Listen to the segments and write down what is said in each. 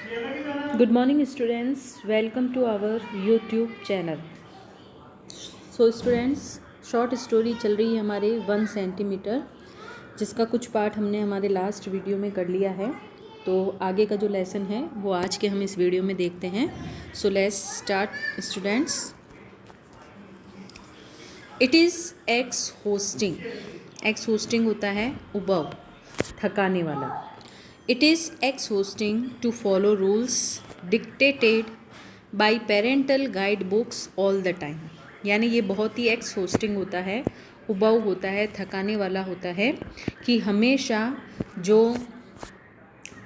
Good morning students, welcome to our YouTube channel. So students, short story चल रही है हमारे 1 सेंटीमीटर, जिसका कुछ पार्ट हमने हमारे लास्ट वीडियो में कर लिया है। तो आगे का जो लेसन है वो आज के हम इस वीडियो में देखते हैं। So let's start students. It is x hosting. X hosting होता है उबाऊ, थकाने वाला। It is exhausting to follow rules dictated by parental guide books all the time। यानी ये बहुत ही exhausting होता है, उबाऊ होता है, थकाने वाला होता है कि हमेशा जो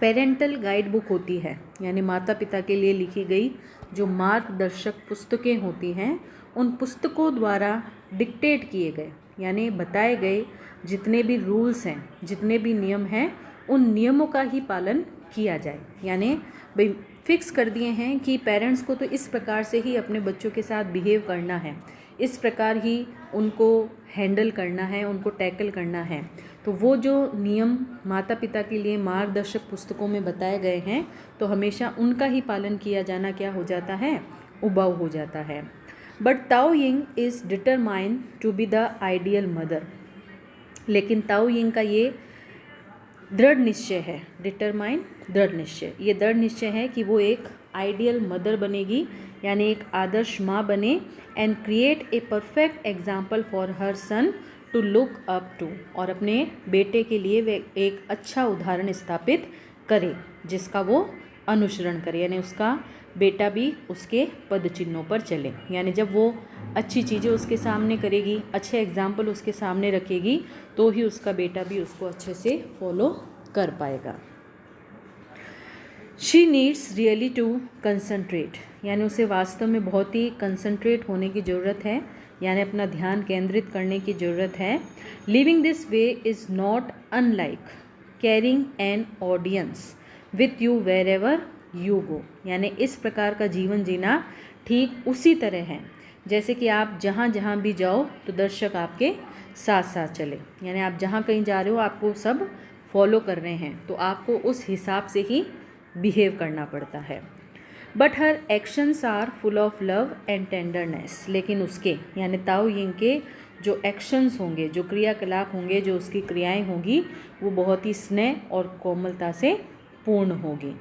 पेरेंटल गाइड बुक होती है, यानी माता पिता के लिए लिखी गई जो मार्गदर्शक पुस्तकें होती हैं, उन पुस्तकों द्वारा डिक्टेट किए गए यानी बताए गए जितने भी रूल्स हैं, जितने भी नियम हैं, उन नियमों का ही पालन किया जाए। यानी भाई फिक्स कर दिए हैं कि पेरेंट्स को तो इस प्रकार से ही अपने बच्चों के साथ बिहेव करना है, इस प्रकार ही उनको हैंडल करना है, उनको टैकल करना है। तो वो जो नियम माता पिता के लिए मार्गदर्शक पुस्तकों में बताए गए हैं, तो हमेशा उनका ही पालन किया जाना क्या हो जाता है, उबाऊ हो जाता है। But Tao Ying is determined to be the ideal mother. लेकिन ताओ यिंग का ये दृढ़ निश्चय है, डिटरमाइन दृढ़ निश्चय, ये दृढ़ निश्चय है कि वो एक आइडियल मदर बनेगी, यानी एक आदर्श माँ बने, and create a perfect example for her son to look up to, और अपने बेटे के लिए वे एक अच्छा उदाहरण स्थापित करे जिसका वो अनुसरण करे, यानी उसका बेटा भी उसके पद चिन्हों पर चले। यानी जब वो अच्छी चीज़ें उसके सामने करेगी, अच्छे एग्जाम्पल उसके सामने रखेगी, तो ही उसका बेटा भी उसको अच्छे से फॉलो कर पाएगा। She needs really to concentrate, यानी उसे वास्तव में बहुत ही कंसंट्रेट होने की ज़रूरत है, यानी अपना ध्यान केंद्रित करने की ज़रूरत है। Living this way is not unlike carrying an audience with you wherever you go, यानी इस प्रकार का जीवन जीना ठीक उसी तरह है जैसे कि आप जहाँ जहाँ भी जाओ तो दर्शक आपके साथ साथ चले, यानी आप जहाँ कहीं जा रहे हो आपको सब फॉलो कर रहे हैं, तो आपको उस हिसाब से ही बिहेव करना पड़ता है। But her actions are full of love and tenderness, लेकिन उसके यानी ताओ यिंग के जो एक्शंस होंगे, जो क्रियाकलाप होंगे, जो उसकी क्रियाएं होंगी, वो बहुत ही स्नेह और कोमलता से पूर्ण होगी।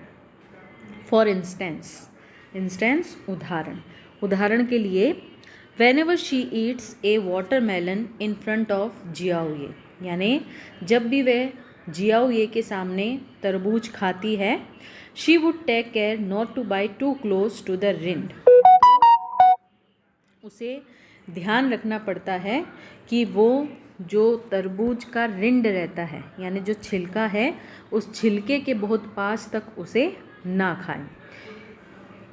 फॉर इंस्टेंस उदाहरण के लिए, whenever she eats a watermelon in front of Xiao Ye, यानी जब भी वह जियाओये के सामने तरबूज खाती है, she would take care not to bite too close to the rind, उसे ध्यान रखना पड़ता है कि वो जो तरबूज का रिंड रहता है, यानी जो छिलका है, उस छिलके के बहुत पास तक उसे ना खाएं।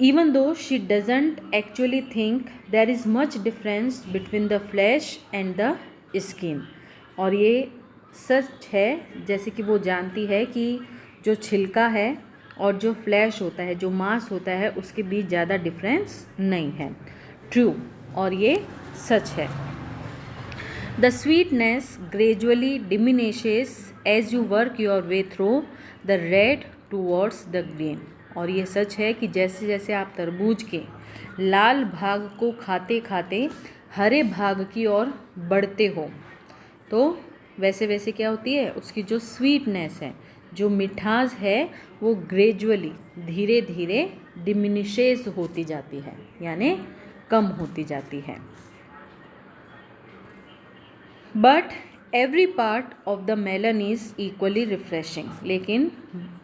Even though she doesn't actually think there is much difference between the flesh and the skin, और ये सच है जैसे कि वो जानती है कि जो छिलका है और जो फ्लैश होता है, जो मांस होता है, उसके बीच ज़्यादा डिफरेंस नहीं है। ट्रू, और ये सच है। The sweetness gradually diminishes as you work your way through the red towards the green, और ये सच है कि जैसे जैसे आप तरबूज के लाल भाग को खाते खाते हरे भाग की ओर बढ़ते हो, तो वैसे वैसे क्या होती है, उसकी जो स्वीटनेस है, जो मिठास है, वो ग्रेजुअली धीरे धीरे डिमिनिशेस होती जाती है, यानी कम होती जाती है। But every part of the melon is equally refreshing, लेकिन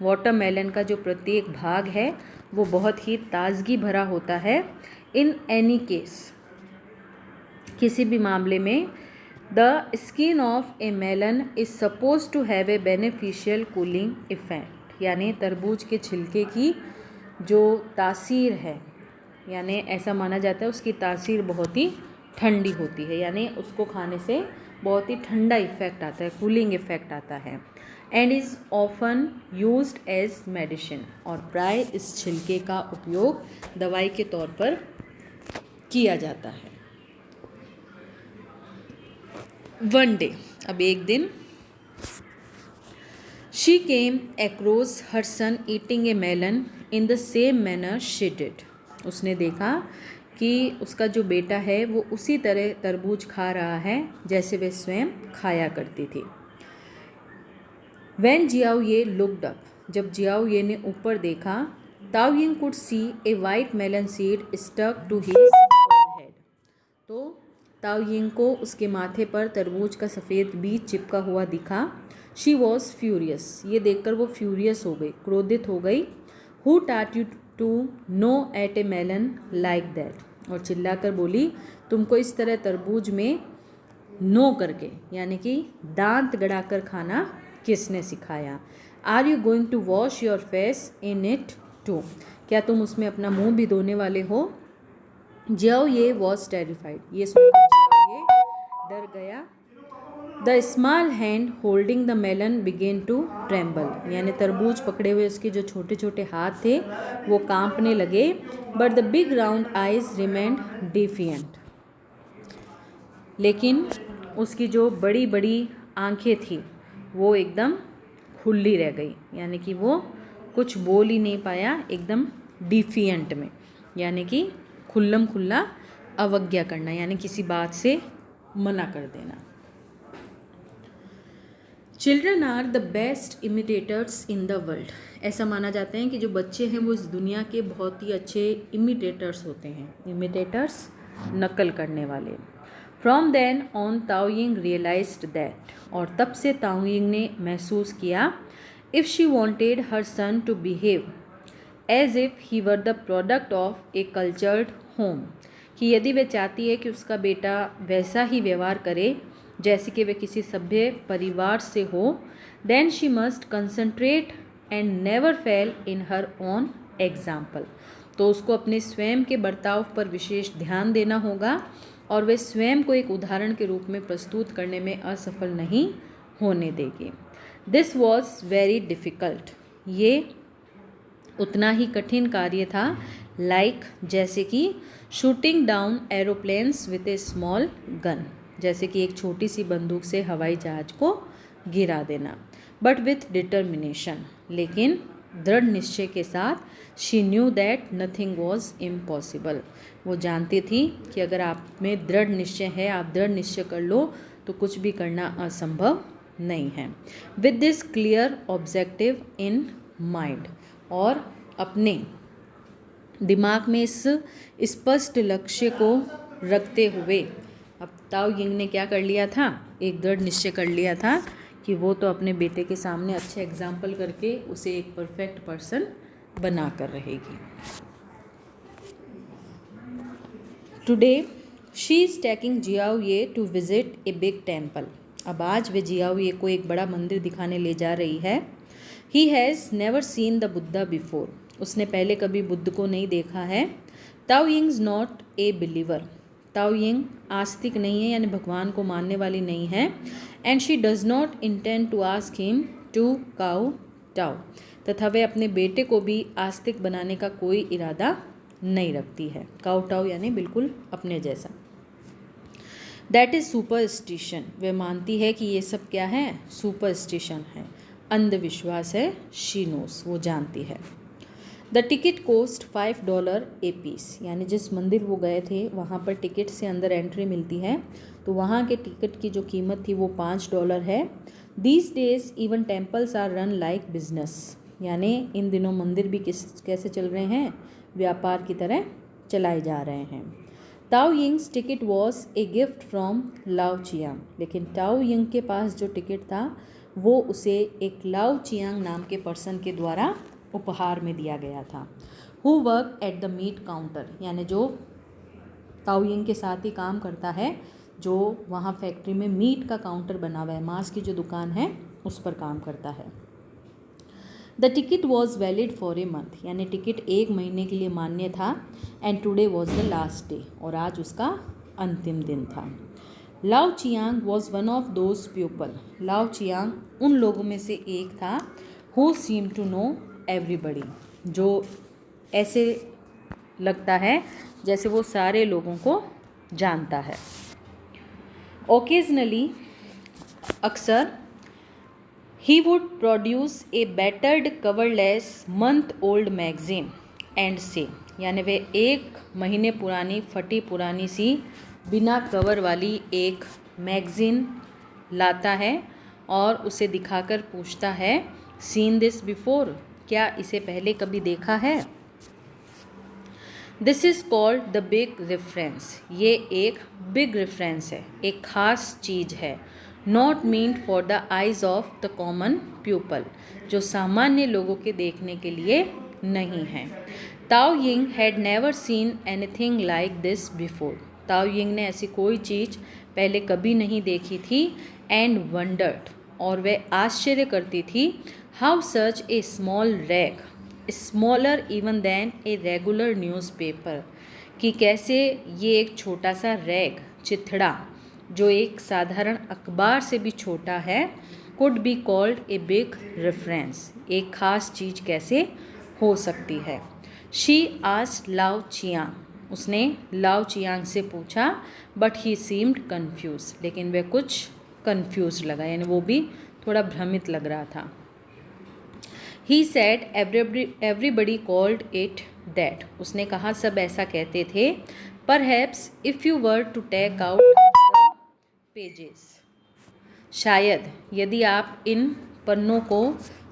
वाटरमेलन का जो प्रत्येक भाग है वो बहुत ही ताजगी भरा होता है। इन एनी केस, किसी भी मामले में, the skin of a melon is suppose to have a beneficial cooling effect, यानी तरबूज के छिलके की जो तासीर है, यानी ऐसा माना जाता है उसकी तासीर बहुत ही ठंडी होती है, यानी उसको खाने से बहुत ही ठंडा इफेक्ट आता है, कूलिंग इफेक्ट आता है। And is often used as medicine, और प्राय इस छिलके का उपयोग दवाई के तौर पर किया जाता है। वन डे, अब एक दिन, she came across her son eating a melon in the same manner she did. उसने देखा कि उसका जो बेटा है वो उसी तरह तरबूज खा रहा है जैसे वे स्वयं खाया करती थी. When जियाओ ये looked up, जब जियाओ ये ने ऊपर देखा, ताओ Ying could see a white melon seed stuck to his forehead. तो ताओ यिंग को उसके माथे पर तरबूज का सफ़ेद बीज चिपका हुआ दिखा. शी वॉज फ्यूरियस, ये देखकर वो फ्यूरियस हो गई, क्रोधित हो गई. Who taught you to know eat a melon like that, और चिल्लाकर बोली, तुमको इस तरह तरबूज में नो करके यानी कि दांत गड़ाकर खाना किसने सिखाया. Are you going to wash your face in it too, क्या तुम उसमें अपना मुंह भी धोने वाले हो. जियाओ ये वॉज टेरिफाइड, ये सुनकर जियाओ ये डर गया. The small hand holding the melon began to tremble, यानी तरबूज पकड़े हुए उसके जो छोटे छोटे हाथ थे वो कांपने लगे. But the big round eyes remained defiant, लेकिन उसकी जो बड़ी बड़ी आंखें थी वो एकदम खुली रह गई, यानी कि वो कुछ बोल ही नहीं पाया, एकदम डिफिएंट में, यानी कि खुल्लम खुल्ला अवज्ञा करना, यानी किसी बात से मना कर देना. Children are the best imitators in the world, ऐसा माना जाता है कि जो बच्चे हैं वो इस दुनिया के बहुत ही अच्छे इमिटेटर्स होते हैं. इमिटेटर्स नकल करने वाले. From then on Tao Ying realised that, और तब से ताओ यिंग ने महसूस किया, if she wanted her son to behave as if he were the product of a cultured home, कि यदि वह चाहती है कि उसका बेटा वैसा ही व्यवहार करे जैसे कि वे किसी सभ्य परिवार से हो, then she must concentrate and never fail in her own example, तो उसको अपने स्वयं के बर्ताव पर विशेष ध्यान देना होगा और वे स्वयं को एक उदाहरण के रूप में प्रस्तुत करने में असफल नहीं होने देगी. दिस वॉज वेरी डिफ़िकल्ट, ये उतना ही कठिन कार्य था. लाइक जैसे कि shooting down aeroplanes with A small gun, जैसे कि एक छोटी सी बंदूक से हवाई जहाज को गिरा देना. बट विथ डिटर्मिनेशन, लेकिन दृढ़ निश्चय के साथ. She knew that nothing was impossible, वो जानती थी कि अगर आप में दृढ़ निश्चय है, आप दृढ़ निश्चय कर लो तो कुछ भी करना असंभव नहीं है. With this clear objective in mind, और अपने दिमाग में इस स्पष्ट लक्ष्य को रखते हुए अब ताओ यिंग ने क्या कर लिया था, एक दृढ़ निश्चय कर लिया था कि वो तो अपने बेटे के सामने अच्छे एग्जाम्पल करके उसे एक परफेक्ट पर्सन बना कर रहेगी. Today she is taking Xiao Ye to visit a big temple, अब आज वे जियाओ ये को एक बड़ा मंदिर दिखाने ले जा रही है. He has never seen the Buddha before, उसने पहले कभी बुद्ध को नहीं देखा है. Tao Ying's not a believer, Tao Ying आस्तिक नहीं है, यानी भगवान को मानने वाली नहीं है. And she does not intend to ask him to kowtow, तथा वे अपने बेटे को भी आस्तिक बनाने का कोई इरादा नहीं रखती है. काउ टाओ यानी बिल्कुल अपने जैसा. दैट इज़ सुपरस्टिशन, वे मानती है कि ये सब क्या है, सुपरस्टिशन है, अंधविश्वास है. शी नोस, वो जानती है. The ticket cost $5 a piece, यानी जिस मंदिर वो गए थे वहाँ पर टिकट से अंदर एंट्री मिलती है, तो वहाँ के टिकट की जो कीमत थी वो $5 है. These days even temples are run like business, यानी इन दिनों मंदिर भी कैसे चल रहे हैं, व्यापार की तरह चलाए जा रहे हैं. Tao Ying's ticket was a gift from Lao Chiang, लेकिन ताओ यिंग के पास जो टिकट था वो उसे एक लाओ चियांग नाम के पर्सन के द्वारा उपहार में दिया गया था. Who work at the meat counter, यानी जो ताओ यिंग के साथ ही काम करता है, जो वहाँ फैक्ट्री में मीट का काउंटर बना हुआ है, मांस की जो दुकान है उस पर काम करता है. The ticket was valid for a month, यानी टिकट 1 महीने के लिए मान्य था. And today was the last day, और आज उसका अंतिम दिन था. Lao Chiang was one of those people, Lao Chiang उन लोगों में से एक था. Who seem to know everybody, जो ऐसे लगता है जैसे वो सारे लोगों को जानता है. ओकेजनली, अक्सर He would produce a battered coverless month old magazine and say, यानी वे 1 महीने पुरानी फटी पुरानी सी बिना कवर वाली एक मैगज़ीन लाता है और उसे दिखाकर पूछता है, सीन दिस बिफोर, क्या इसे पहले कभी देखा है? This is called the big reference, ये एक बिग रेफरेंस है, एक ख़ास चीज़ है। Not meant for the eyes of the common people, जो सामान्य लोगों के देखने के लिए नहीं है। Tao Ying had never seen anything like this before, Tao Ying ने ऐसी कोई चीज़ पहले कभी नहीं देखी थी। एंड वंडर्ड, और वह आश्चर्य करती थी, how such a small rag smaller even than a regular newspaper, कि कैसे ये एक छोटा सा रैग चिथड़ा जो एक साधारण अखबार से भी छोटा है, could be called a big reference, एक ख़ास चीज़ कैसे हो सकती है। शी आस्क्ड लाओ चियांग, उसने लाओ चियांग से पूछा, बट ही सीम्ड कन्फ्यूज, लेकिन वह कुछ कन्फ्यूज लगा, यानी वो भी थोड़ा भ्रमित लग रहा था। He said everybody called it that, उसने कहा सब ऐसा कहते थे। Perhaps if you were to take out the pages, शायद यदि आप इन पन्नों को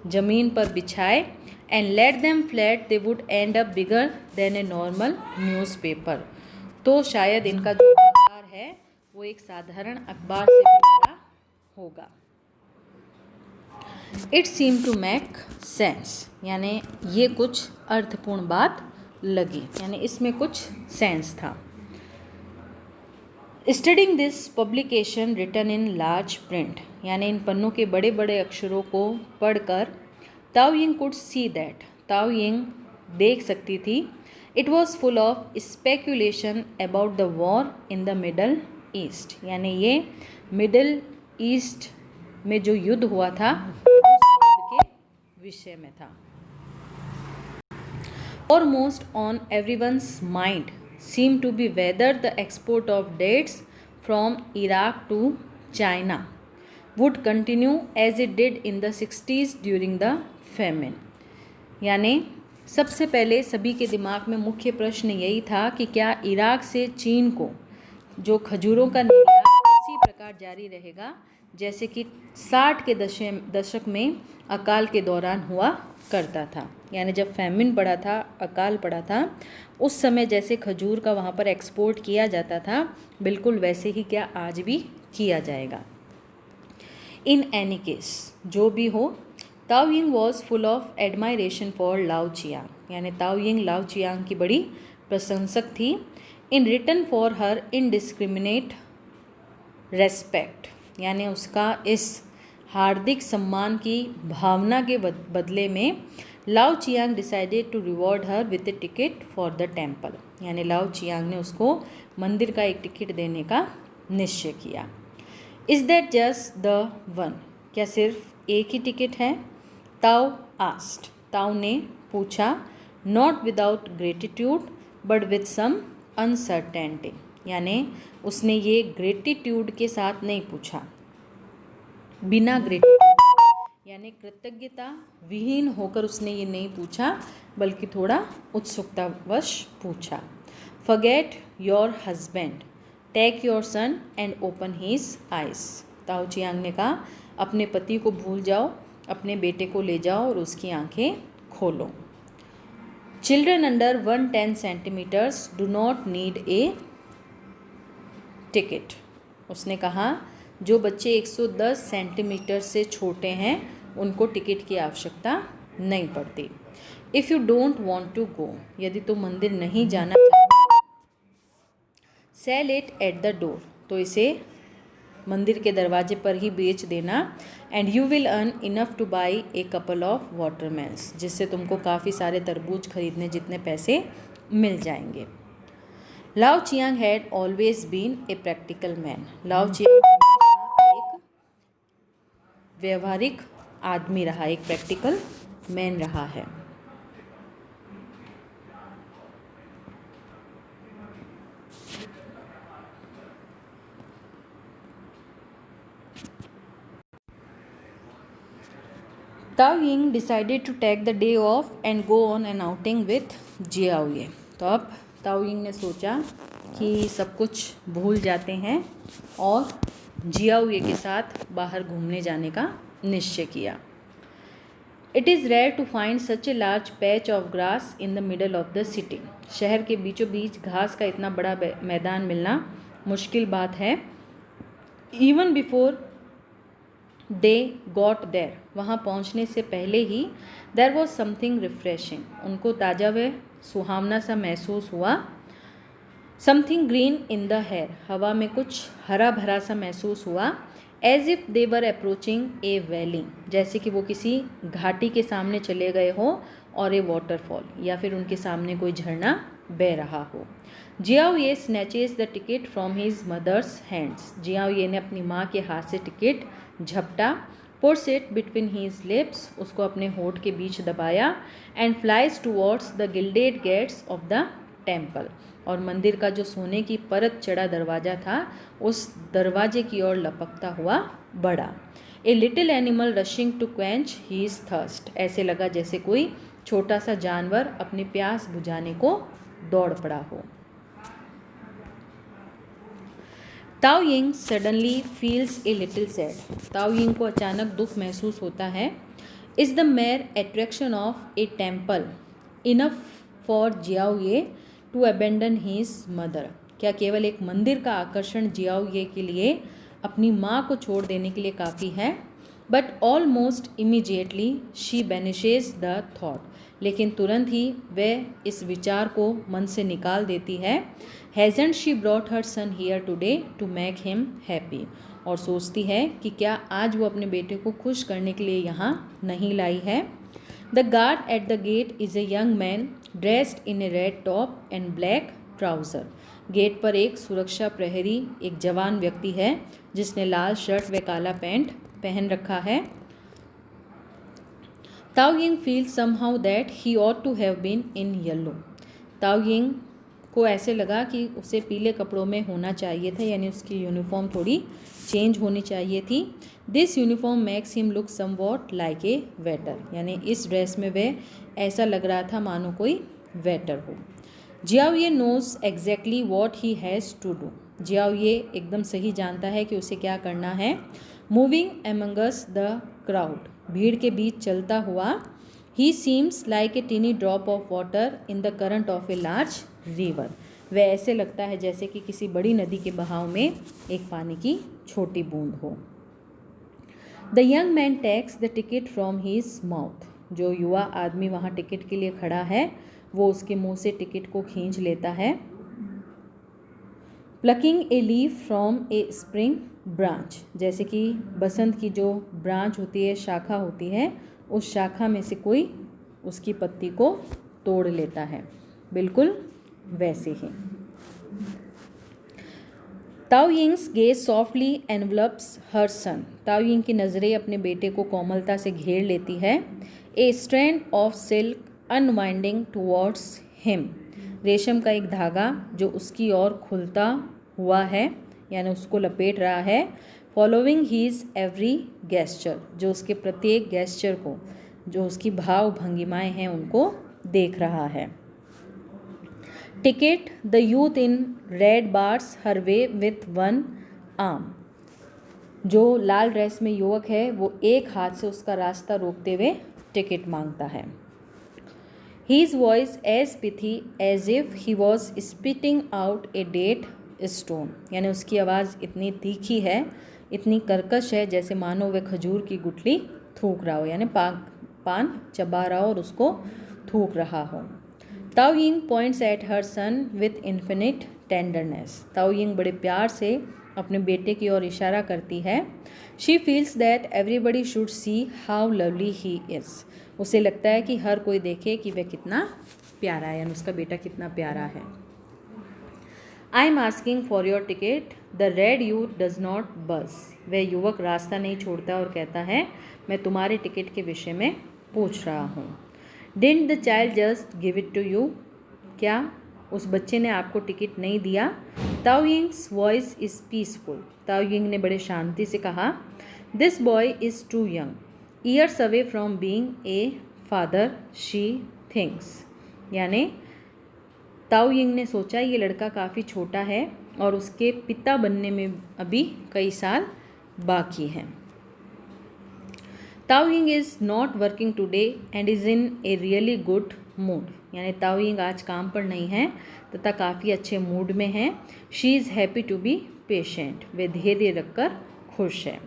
ज़मीन पर बिछाए, and let them flat they would end up bigger than a normal newspaper, तो शायद इनका जो आकार है वो एक साधारण अखबार से भी बड़ा होगा। It seem to make sense, यानी ये कुछ अर्थपूर्ण बात लगी, यानी इसमें कुछ सेंस था। Studying this publication written in large print, यानी इन पन्नों के बड़े बड़े अक्षरों को पढ़कर Tao Ying could see that, Tao Ying देख सकती थी, it was full of speculation about the war in the Middle East, यानी ये मिडल ईस्ट में जो युद्ध हुआ था विषय में था। Foremost on everyone's mind seemed to be whether the export of dates from Iraq to China would continue as it did in the 60s during the famine, यानी सबसे पहले सभी के दिमाग में मुख्य प्रश्न यही था कि क्या इराक से चीन को जो खजूरों का निर्यात उसी प्रकार जारी रहेगा जैसे कि 60 के दशक में अकाल के दौरान हुआ करता था, यानी जब फैमिन पड़ा था, अकाल पड़ा था, उस समय जैसे खजूर का वहाँ पर एक्सपोर्ट किया जाता था, बिल्कुल वैसे ही क्या आज भी किया जाएगा। इन एनी केस, जो भी हो, Tao Ying was full of admiration for Lao Chiang, यानी ताओ यिंग लाओ चियांग की बड़ी प्रशंसक थी। In return for her indiscriminate respect, यानी उसका इस हार्दिक सम्मान की भावना के बदले में लाओ Chiang decided to reward her with A ticket for the temple, यानी लाओ चियांग ने उसको मंदिर का एक टिकट देने का निश्चय किया। Is that just the one, क्या सिर्फ एक ही टिकट है? ताओ आस्क्ड, ताओ ने पूछा, not without gratitude but with some uncertainty, यानी उसने ये ग्रेटिट्यूड के साथ नहीं पूछा, बिना ग्रेटिट्यूड यानी कृतज्ञता विहीन होकर उसने ये नहीं पूछा, बल्कि थोड़ा उत्सुकतावश पूछा। Forget your husband, take your son and open his eyes, Tao Chiang ने कहा, अपने पति को भूल जाओ, अपने बेटे को ले जाओ और उसकी आंखें खोलो। Children under 110 centimetres do not need a ticket, उसने कहा जो बच्चे 110 सेंटीमीटर से छोटे हैं उनको टिकट की आवश्यकता नहीं पड़ती। If you don't want to go, यदि तुम मंदिर नहीं जाना चाहते, sell it at the door, तो इसे मंदिर के दरवाजे पर ही बेच देना। And you will earn enough to buy a couple of watermelons, जिससे तुमको काफ़ी सारे तरबूज खरीदने जितने पैसे मिल जाएंगे। Lao Chiang had always been a practical man, Lao Chiang एक व्यवहारिक आदमी रहा, एक प्रैक्टिकल मैन रहा है। Tao Ying decided to take the day off and go on an outing with Xiao Ye. तो अब ताओ यिंग ने सोचा कि सब कुछ भूल जाते हैं और जियाओ ये के साथ बाहर घूमने जाने का निश्चय किया। It is rare to find such a large patch of grass in the middle of the city. शहर के बीचों बीच घास का इतना बड़ा मैदान मिलना मुश्किल बात है। Even before they got there, वहाँ पहुँचने से पहले ही देर वॉज समथिंग रिफ्रेशिंग, उनको ताज़ा व सुहावना सा महसूस हुआ। Something green in the air, हवा में कुछ हरा भरा सा महसूस हुआ। As if they were approaching a valley, जैसे कि वो किसी घाटी के सामने चले गए हों और ए वाटरफॉल, या फिर उनके सामने कोई झरना बह रहा हो। Xiao Ye snatches the ticket from his mother's hands, Xiao Ye ने अपनी माँ के हाथ से टिकट झपटा। Puts it between his lips, उसको अपने होठ के बीच दबाया। And flies towards the gilded gates of the temple, और मंदिर का जो सोने की परत चढ़ा दरवाज़ा था उस दरवाजे की ओर लपकता हुआ बढ़ा। A little animal rushing to quench his thirst, ऐसे लगा जैसे कोई छोटा सा जानवर अपनी प्यास बुझाने को दौड़ पड़ा हो। Tao Ying suddenly feels a little sad, Tao Ying को अचानक दुख महसूस होता है। Is the mere attraction of a temple enough for Xiao Ye to abandon his mother, क्या केवल एक मंदिर का आकर्षण जियाओ ये के लिए अपनी माँ को छोड़ देने के लिए काफ़ी है। But almost immediately she banishes the thought, लेकिन तुरंत ही वह इस विचार को मन से निकाल देती है। Hasn't she brought her son here today to make him happy, और सोचती है कि क्या आज वो अपने बेटे को खुश करने के लिए यहाँ नहीं लाई है। The guard at the gate is a young man dressed in a red top and black trouser, गेट पर एक सुरक्षा प्रहरी एक जवान व्यक्ति है जिसने लाल शर्ट व काला पैंट पहन रखा है। Tao Ying feels somehow that he ought to have been in yellow, Tao Ying को ऐसे लगा कि उसे पीले कपड़ों में होना चाहिए था, यानी उसकी यूनिफॉर्म थोड़ी चेंज होनी चाहिए थी। This uniform makes him look somewhat like a waiter, यानी इस ड्रेस में वह ऐसा लग रहा था मानो कोई वेटर हो। Xiao Ye knows exactly what he has to do, Xiao Ye एकदम सही जानता है कि उसे क्या करना है। मूविंग एमंगस द क्राउड, भीड़ के बीच चलता हुआ। He seems like a tiny drop of water in the current of a large river, वह ऐसे लगता है जैसे कि किसी बड़ी नदी के बहाव में एक पानी की छोटी बूंद हो। The young man takes the ticket from his mouth, जो युवा आदमी वहाँ टिकट के लिए खड़ा है वो उसके मुंह से टिकट को खींच लेता है। Plucking a leaf from A spring branch, जैसे कि बसंत की जो ब्रांच होती है, शाखा होती है, उस शाखा में से कोई उसकी पत्ती को तोड़ लेता है, बिल्कुल वैसे ही। ताओ यिंग्स गेज सॉफ्टली एनवलप्स हर सन, ताओ यिंग की नज़रें अपने बेटे को कोमलता से घेर लेती है। A strand of silk unwinding towards him, रेशम का एक धागा जो उसकी ओर खुलता हुआ है, यानी उसको लपेट रहा है। फॉलोइंग हीज एवरी गेस्चर, जो उसके प्रत्येक गेस्चर को, जो उसकी भाव भंगिमाएँ हैं उनको देख रहा है। Ticket the youth in red bars her way with one arm, जो लाल ड्रेस में युवक है वो एक हाथ से उसका रास्ता रोकते हुए टिकट मांगता है। His voice as pithy as if he was spitting out a date stone, यानी उसकी आवाज़ इतनी तीखी है, इतनी कर्कश है, जैसे मानो वह खजूर की गुठली थूक रहा हो, यानी पान चबा रहा हो और उसको थूक रहा हो। Tao Ying points at her son with infinite tenderness, Tao Ying बड़े प्यार से अपने बेटे की ओर इशारा करती है। She feels that everybody should see how lovely he is, उसे लगता है कि हर कोई देखे कि वह कितना प्यारा है, यानी उसका बेटा कितना प्यारा है। I am asking for your ticket, the red youth does not बस, वह युवक रास्ता नहीं छोड़ता और कहता है मैं तुम्हारे टिकट के विषय में पूछ रहा हूँ। Didn't the child just give it to you, क्या उस बच्चे ने आपको टिकट नहीं दिया। Tao Ying's voice is peaceful, Tao Ying ने बड़े शांति से कहा। This boy is too young, years away from being a father she thinks, यानी ताओ यिंग ने सोचा ये लड़का काफ़ी छोटा है और उसके पिता बनने में अभी कई साल बाकी हैं। Tao Ying is not working today and is in a really good mood, यानी ताओ यिंग आज काम पर नहीं है तथा काफ़ी अच्छे मूड में है। She is happy to be patient, वे धैर्य रखकर खुश है।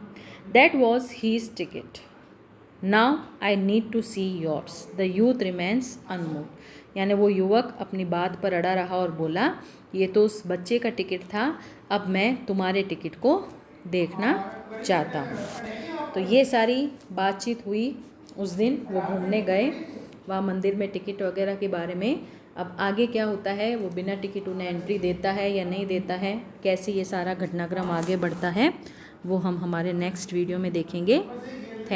That was his ticket, now I need to see yours, the youth remains unmoved, यानी वो युवक अपनी बात पर अड़ा रहा और बोला ये तो उस बच्चे का टिकट था, अब मैं तुम्हारे टिकट को देखना चाहता हूँ। तो ये सारी बातचीत हुई उस दिन, वो घूमने गए वहाँ मंदिर में टिकट वगैरह के बारे में। अब आगे क्या होता है, वो बिना टिकट उन्हें एंट्री देता है या नहीं देता है, कैसे ये सारा घटनाक्रम आगे बढ़ता है, वो हम हमारे नेक्स्ट वीडियो में देखेंगे।